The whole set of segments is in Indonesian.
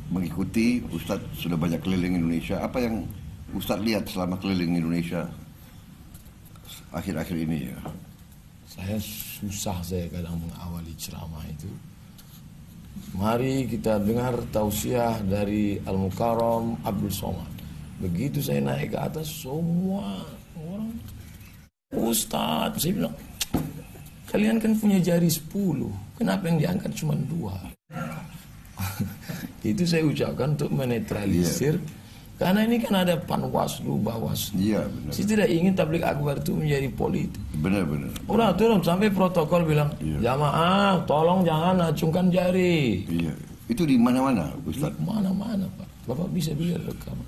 mengikuti. Ustadz sudah banyak keliling Indonesia. Apa yang Ustadz lihat selama keliling Indonesia akhir-akhir ini ya? Saya kadang mengawali ceramah itu. Mari kita dengar tausiah dari Al-Mukarram Abdul Somad. Begitu saya naik ke atas, semua orang, Ustadz, saya bilang, kalian kan punya jari 10, kenapa yang diangkat cuma 2? Itu saya ucapkan untuk menetralisir. Karena ini kan ada Panwaslu, Bawaslu. Iya, benar. Saya tidak ingin tabligh akbar itu menjadi politik. Benar-benar. Udah turun sampai protokol bilang, jamaah tolong jangan acungkan jari. Iya. Itu di mana-mana, Ustaz? Di mana-mana, Pak. Bapak bisa lihat rekaman.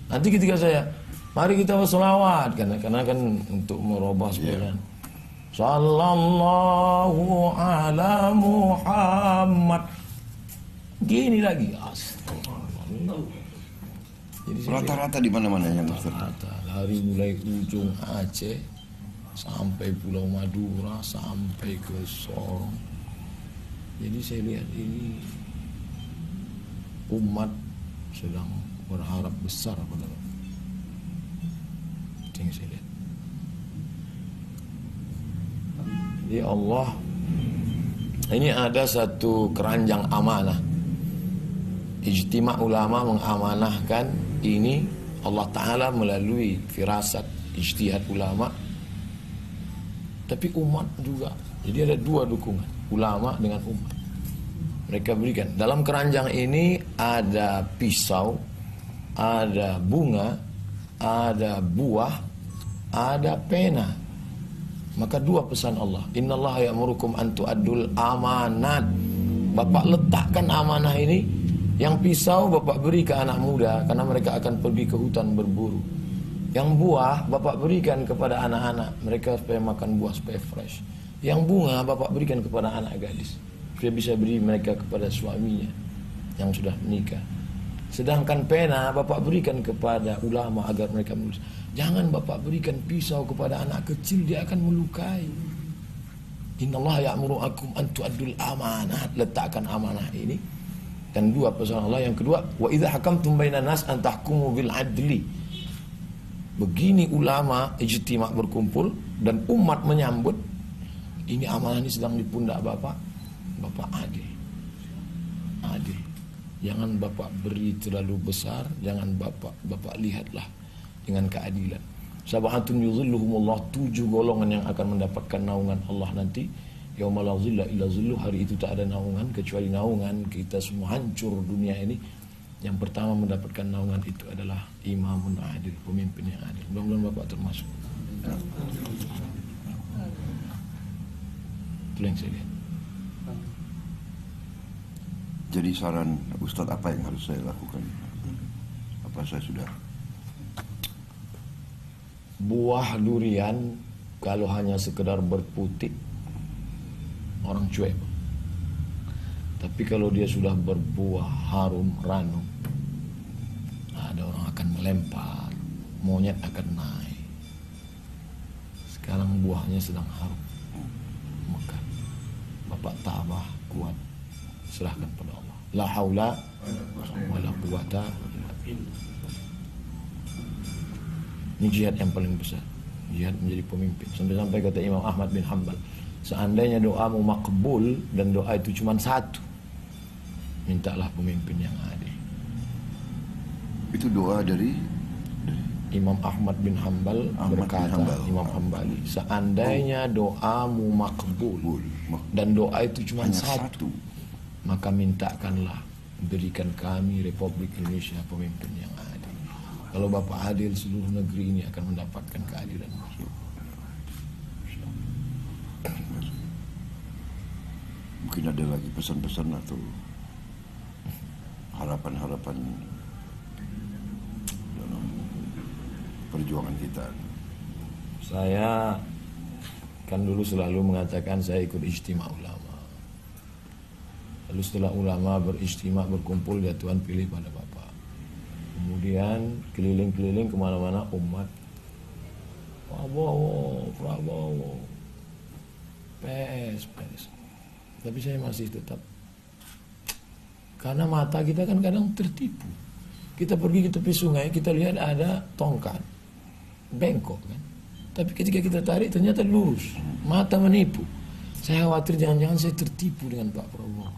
Nanti ketika saya, mari kita berselawat, karena kan untuk merubah sebenarnya. Sallallahu ala Muhammad. Gini lagi. Astagfirullah. Rata-rata di mana-mana yang Ustaz? Rata, dari mulai ujung Aceh sampai Pulau Madura sampai ke Sorong. Jadi saya lihat ini umat sedang berharap besar pada itu yang saya lihat. Jadi Allah, ini ada satu keranjang amanah. Ijtima' ulama mengamanahkan ini, Allah Ta'ala melalui firasat ijtihad ulama, tapi umat juga. Jadi ada 2 dukungan, ulama dengan umat. Mereka berikan dalam keranjang ini ada pisau, ada bunga, ada buah, ada pena. Maka 2 pesan Allah, innallaha ya'murukum an tu'addul amanat. Bapak letakkan amanah ini. Yang pisau bapak beri ke anak muda karena mereka akan pergi ke hutan berburu. Yang buah bapak berikan kepada anak-anak, mereka supaya makan buah supaya fresh. Yang bunga bapak berikan kepada anak gadis supaya bisa beri mereka kepada suaminya yang sudah menikah. Sedangkan pena bapak berikan kepada ulama agar mereka menulis. Jangan bapak berikan pisau kepada anak kecil, dia akan melukai. Innallaha ya'murukum an tu'addul amanat. Letakkan amanah ini. Dan 2 pesan Allah. Yang kedua, wa idza hakamtum bainan nas an tahkumu bil adli. Begini ulama ijtima' berkumpul dan umat menyambut. Ini amanah ini sedang di pundak Bapak. Bapak adil. Adil. Jangan Bapak beri terlalu besar, jangan Bapak lihatlah dengan keadilan. Sab'atun yuzilluhumullah, 7 golongan yang akan mendapatkan naungan Allah nanti. Yauma la zilla illa zilluh, hari itu tak ada naungan kecuali naungan kita semua, hancur dunia ini. Yang pertama mendapatkan naungan itu adalah imamun adil, pemimpin yang adil. Mudah-mudahan Bapak termasuk. Itu yang saya lihat. Jadi saran Ustadz apa yang harus saya lakukan? Apa saya sudah? Buah durian kalau hanya sekedar berputik, orang cuek. Tapi kalau dia sudah berbuah harum ranum, ada orang akan melempar, monyet akan naik. Sekarang buahnya sedang harum, maka Bapak tabah kuat, serahkan pada Allah. La haula wala quwata illa billah. Ini jihad yang paling besar, jihad menjadi pemimpin. Sampai-sampai kata Imam Ahmad bin Hanbal, seandainya doamu makbul dan doa itu cuma 1, mintalah pemimpin yang adil. Itu doa dari Imam Ahmad bin Hanbal berkata, Imam Hanbali, seandainya doamu makbul dan doa itu cuma 1, maka mintakanlah berikan kami Republik Indonesia pemimpin yang adil. Kalau Bapak adil, seluruh negeri ini akan mendapatkan keadilan. Mungkin ada lagi pesan-pesan atau harapan-harapan dalam perjuangan kita. Saya kan dulu selalu mengatakan saya ikut ijtima' ulama. Lalu setelah ulama berijtima' berkumpul, ya Tuhan pilih pada Bapak. Kemudian keliling-keliling kemana-mana umat, Prabowo, PS. Tapi saya masih tetap Karena mata kita kan kadang tertipu. Kita pergi ke tepi sungai, kita lihat ada tongkat, bengkok kan. Tapi ketika kita tarik ternyata lurus. Mata menipu. Saya khawatir jangan-jangan saya tertipu dengan Pak Prabowo.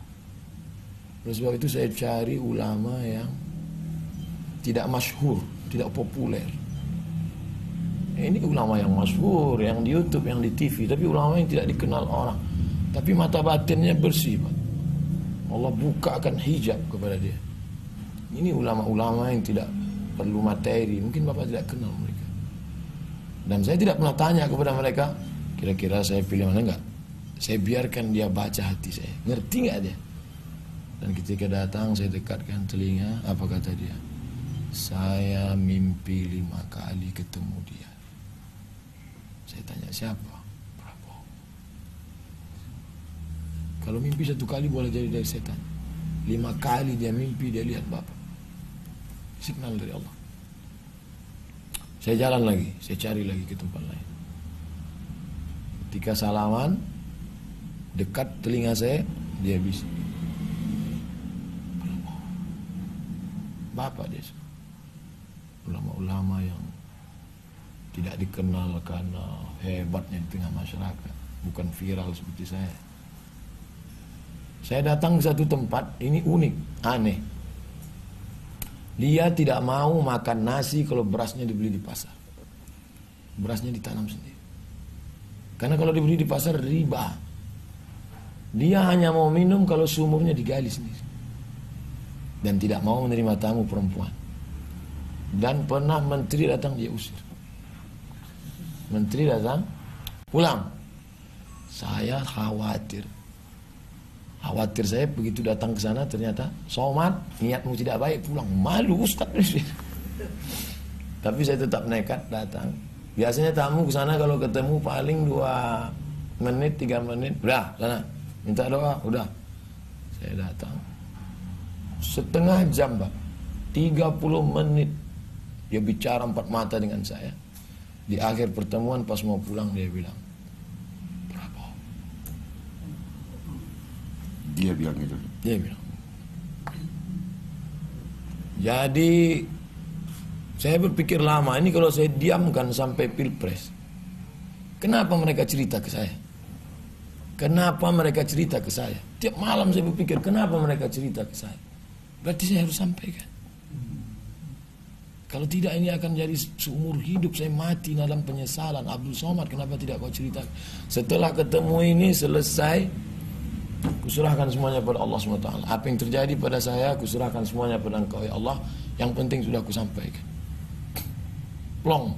Oleh sebab itu saya cari ulama yang tidak masyhur, tidak populer. Ini ulama yang masyhur, yang di YouTube, yang di TV, tapi ulama yang tidak dikenal orang. Tapi mata batinnya bersih, Pak. Allah bukakan hijab kepada dia. Ini ulama-ulama yang tidak perlu materi. Mungkin Bapak tidak kenal mereka. Dan saya tidak pernah tanya kepada mereka, kira-kira saya pilih mana enggak. Saya biarkan dia baca hati saya. Ngerti enggak dia? Dan ketika datang saya dekatkan telinga, apa kata dia? Saya mimpi 5 kali ketemu dia. Saya tanya, siapa? Prabowo. Kalau mimpi 1 kali boleh jadi dari setan. 5 kali dia mimpi, dia lihat Bapak. Signal dari Allah. Saya jalan lagi, saya cari lagi ke tempat lain. Ketika salaman, dekat telinga saya, dia bisik. Bapak dia. Ulama-ulama yang tidak dikenal karena hebatnya di tengah masyarakat. Bukan viral seperti saya. Saya datang ke satu tempat, ini unik, aneh. Dia tidak mau makan nasi kalau berasnya dibeli di pasar. Berasnya ditanam sendiri. Karena kalau dibeli di pasar riba. Dia hanya mau minum kalau sumurnya digali sendiri. Dan tidak mau menerima tamu perempuan. Dan pernah menteri datang dia usir. Menteri datang, pulang. Saya khawatir saya begitu datang ke sana ternyata Somad, niatmu tidak baik, pulang. Malu Ustaz. Tapi saya tetap nekat datang. Biasanya tamu ke sana kalau ketemu paling 2 menit, 3 menit, udah sana minta doa, udah. Saya datang. Setengah jam, Pak. 30 menit dia bicara 4 mata dengan saya. Di akhir pertemuan pas mau pulang dia bilang, Dia bilang gitu. dia bilang. Jadi saya berpikir lama, ini kalau saya diamkan sampai pilpres, kenapa mereka cerita ke saya? Kenapa mereka cerita ke saya? Tiap malam saya berpikir, kenapa mereka cerita ke saya? Berarti saya harus sampaikan. Kalau tidak ini akan jadi seumur hidup saya mati dalam penyesalan. Abdul Somad, kenapa tidak kau cerita? Setelah ketemu ini selesai, kuserahkan semuanya pada Allah SWT. Apa yang terjadi pada saya, kuserahkan semuanya pada Engkau ya Allah. Yang penting sudah kusampaikan. Plong.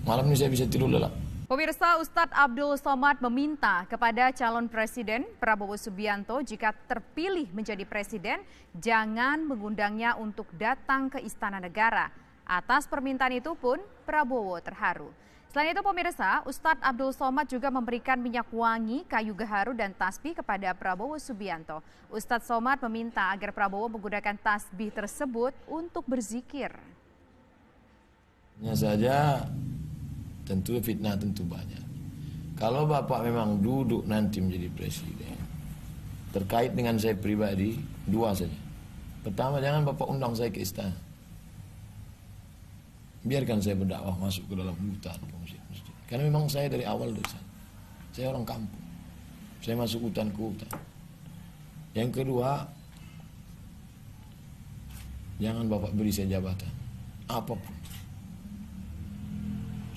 Malam ini saya bisa tidur lelap. Pemirsa, Ustadz Abdul Somad meminta kepada calon presiden Prabowo Subianto jika terpilih menjadi presiden, jangan mengundangnya untuk datang ke Istana Negara. Atas permintaan itu pun Prabowo terharu. Selain itu pemirsa, Ustadz Abdul Somad juga memberikan minyak wangi, kayu gaharu dan tasbih kepada Prabowo Subianto. Ustadz Somad meminta agar Prabowo menggunakan tasbih tersebut untuk berzikir. Hanya saja tentu fitnah tentu banyak. Kalau Bapak memang duduk nanti menjadi presiden, terkait dengan saya pribadi, 2 saja. Pertama, jangan Bapak undang saya ke istana. Biarkan saya berdakwah masuk ke dalam hutan, ke masjid-masjid. Karena memang saya dari awal dari sana. Saya orang kampung. Saya masuk hutan ke hutan. Yang kedua, jangan Bapak beri saya jabatan. Apapun.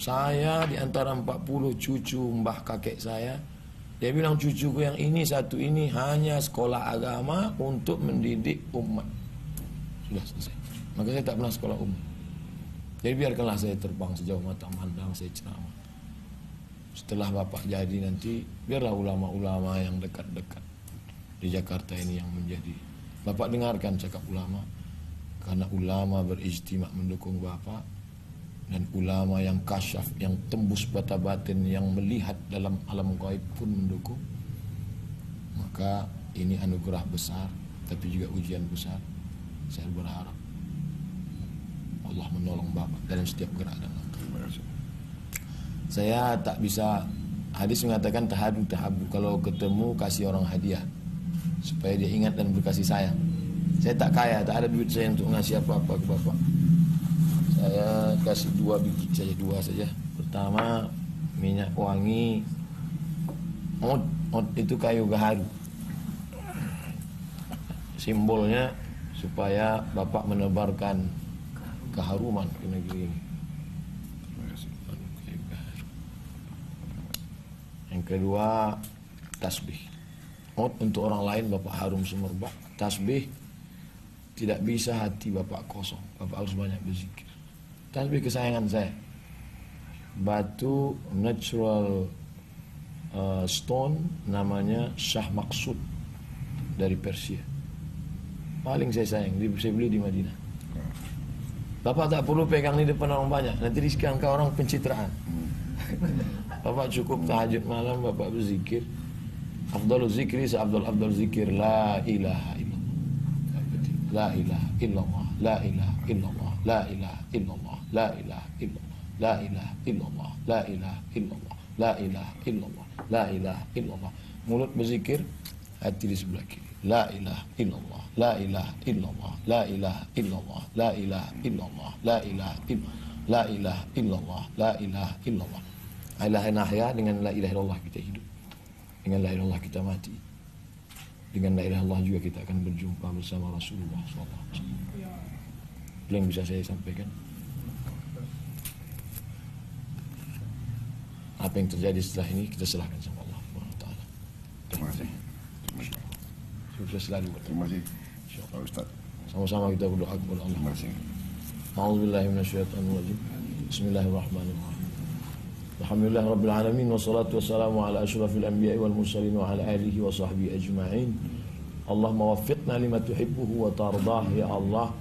Saya di antara 40 cucu mbah kakek saya, dia bilang cucuku yang ini satu ini hanya sekolah agama untuk mendidik umat. Sudah selesai. Maka saya tak pernah sekolah umat. Jadi biarkanlah saya terbang sejauh mata mandang, saya ceramah. Setelah Bapak jadi nanti, biarlah ulama-ulama yang dekat-dekat di Jakarta ini yang menjadi. Bapak dengarkan cakap ulama, karena ulama berijtima mendukung Bapak. Dan ulama yang kasyaf, yang tembus bata batin, yang melihat dalam alam gaib pun mendukung. Maka ini anugerah besar, tapi juga ujian besar. Saya berharap Allah menolong Bapak dalam setiap gerak dan langkah. Saya tak bisa, hadis mengatakan tahabu, kalau ketemu kasih orang hadiah supaya dia ingat dan berkasih sayang. Saya tak kaya, tak ada duit saya untuk ngasih apa-apa ke bapak. Saya kasih 2 biji saja, 2 saja. Pertama, minyak wangi. Od itu kayu gaharu. Simbolnya supaya bapak menebarkan keharuman ke negeri ini. Yang kedua, tasbih. Untuk orang lain bapak harum semerbak. Tasbih tidak bisa hati bapak kosong. Bapak harus banyak berzikir. Tasbih kesayangan saya. Batu natural stone namanya Shah Maksud dari Persia. Paling saya sayang, saya beli di Madinah. Bapak tak perlu pegang di depan orang banyak, nanti disangka orang pencitraan. Bapak cukup tahajud malam, bapak berzikir. Afdalul zikri seafdal zikir la ilaha illallah. La ilaha illallah, la ilaha illallah, la ilaha illallah, la ilaha illallah, la ilaha illallah, la ilaha illallah, la ilaha illallah, la ilaha illallah. Mulut berzikir, hati di sebelah kiri. La ilaha illallah, la ilaha illallah, la ilaha illallah, la ilaha illallah, la ilaha illallah, la ilaha illallah, la ilaha illallah. La ilaha illallah, dengan la ilaha illallah kita hidup. Dengan la ilaha illallah kita mati. Dengan la ilaha illallah juga kita akan berjumpa bersama Rasulullah SAW. Itu yang bisa saya sampaikan. Apa yang terjadi setelah ini kita serahkan sama Allah SWT. Terima kasih. Sukses selalu. Terima kasih Pak Ustaz. Sama-sama kita berdoa kepada Allah. Terima kasih. A'udzubillahi minasyaitonirrajim. Bismillahirrahmanirrahim. Alhamdulillah rabbil alamin wassalatu wassalamu ala asyrafil anbiya'i wal mursalin wa ala alihi wa sahbihi ajma'in. Allahumma waffiqna lima tuhibbuhu wa tardah ya Allah.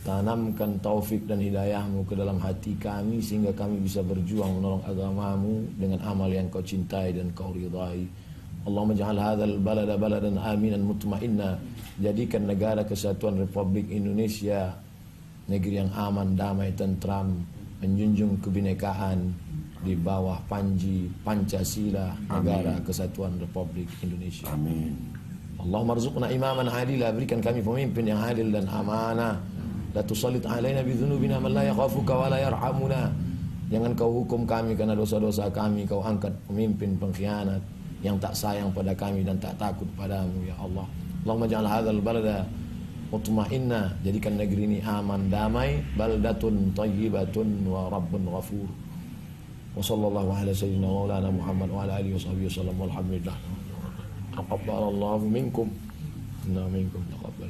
Tanamkan taufik dan hidayahmu ke dalam hati kami sehingga kami bisa berjuang menolong agamamu dengan amal yang kau cintai dan kau ridai. Allahumma ja'al hadzal balada baladan aminan mutmainna. Jadikan negara kesatuan Republik Indonesia negeri yang aman, damai, tentram, menjunjung kebinekaan di bawah panji Pancasila, negara kesatuan Republik Indonesia. Amin. Allahumma rzuqna imaman adila, berikan kami pemimpin yang adil dan amanah. La tusallit alaina bidzunubina man la yakhafuka wa la yarhamuna. Jangan kau hukum kami karena dosa-dosa kami, kau angkat pemimpin pengkhianat yang tak sayang pada kami dan tak takut padamu ya Allah. Allahumma ja'al hadzal balada mutma'inna, jadikan negeri ini aman, damai, baldatun thayyibatun wa rabbun ghafur. Wa sallallahu ala sayyidina maulana Muhammad wa ala alihi wa sahbihi wasallam walhamdulillah. Taqabbalallahu minkum inna minkum taqabbal.